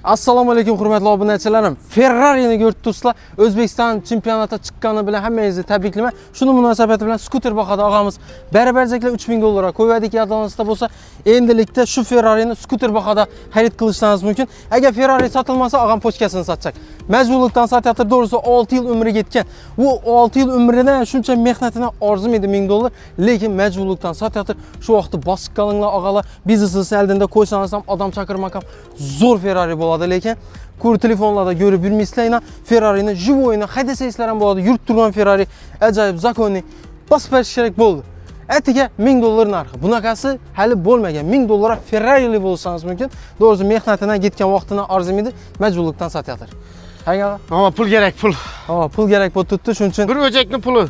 Assalomu alaykum hurmatli obunachilarim. Ferrari'ni ko'rdingizlar. O'zbekiston chempionati chiqqani bilan hammangizni tabriklayman. Shuni munosabati bilan skuter boqadi og'amiz. Barabarjaklar 3000 dollarga qo'ydik. Yodingizda bo'lsa, endilikda shu Ferrari'ni skuter boqada xarid qilishingiz mumkin. Agar Ferrari sotilmasa, og'am pochkasini sotacak. Majburlikdan sotyapti. To'g'risi 6 yil umri ketgan. Bu 6 yil umridan shuncha mehnatini arzimaydi 1000 dollar, lekin majburlikdan sotyapti. Shu vaqtda bosib qolinglar og'alar. Biznesni oldinda qo'ysangiz ham odam chaqirmakam zo'r Ferrari bo'ladi, lekin kur telefonlarda ko'rib yurmaysizlar. Ferrari'ni jivoyini haydasangizlar ham bo'ladi. Yurib turgan Ferrari ajoyib zakonni bosib berish kerak bo'ldi. Atiga 1000 dollar narxi. Bunaqasi hali bo'lmagan. 1000 dollar Ferrari'li bo'lsangiz mumkin. To'g'risi mehnatidan ketgan vaqtini arzimaydi, majburlikdan sotyapti. Hayga? Pul kerak, pul. Pul kerak bo'lib turibdi, shuning uchun bir o'jakni puli.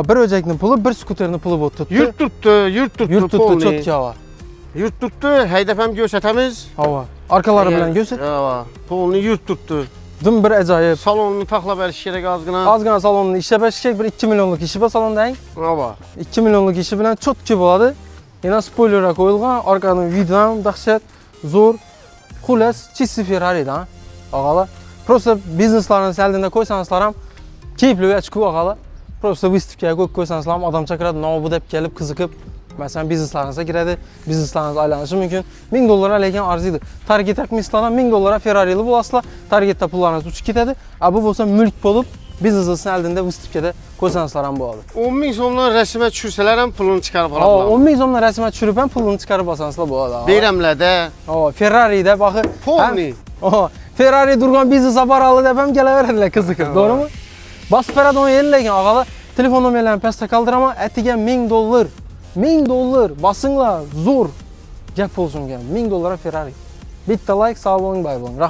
Bir o'jakni puli, bir skuterni puli bo'lib turibdi. Yurt turibdi. Cho'tka va. Yurt turibdi, haydab ham ko'rsatamiz. Arkalari bilan ko'rsat. Polni yurt turibdi. Dim bir ajoyib. Salonni taxlab berish kerak ozgina. Ozgina salonni ishlab berish kerak. Bir 2 millionlik ishi bor salondang. 2 millionlik ishi bilan cho'tka bo'ladi. Yana spoilerlar qo'yilgan, orqadan videodan dahshat, zo'r. Xullas, chisi Ferrari'dan. Og'alar, просто bizneslarni oldinda qo'ysangizlar ham keyifli ochku og'alar. Просто выставkaga qo'ysangizlar ham odam chaqiradi, nobu deb kelib qiziqib, masalan, bizneslaringizga kiradi, bizneslaringiz aylanishi mumkin. 1000 dollar lekin arziydi. Target taqmislar ham 1000 dollar Ferrari'li bo'lasizlar, targetda pullaringiz uchib ketadi. Bu bo'lsa mulk bo'lib, biznesning oldinda выставkada qo'ysangizlar ham bo'ladi. 10 ming so'mdan rasmga tushirsalar ham pulini chiqarib oladilar. 10 ming so'mdan rasmga tushirib ham pulini chiqarib olsangizlar bo'ladi. Beramlarda. Ferrari'da baxi. Polni. Ferrari durgan biznes aparalı deb ham kelaveradilar qiziqib, to'g'rimi? Bosib beradi lekin og'alar, telefon nomerlarini pastga qoldiraman, atiga 1000 dollar. 1000 dollar basinglar, zo'r gap bo'lsin. 1000 dollar Ferrari. Bitta like, sog' bo'ling, bay bo'ling.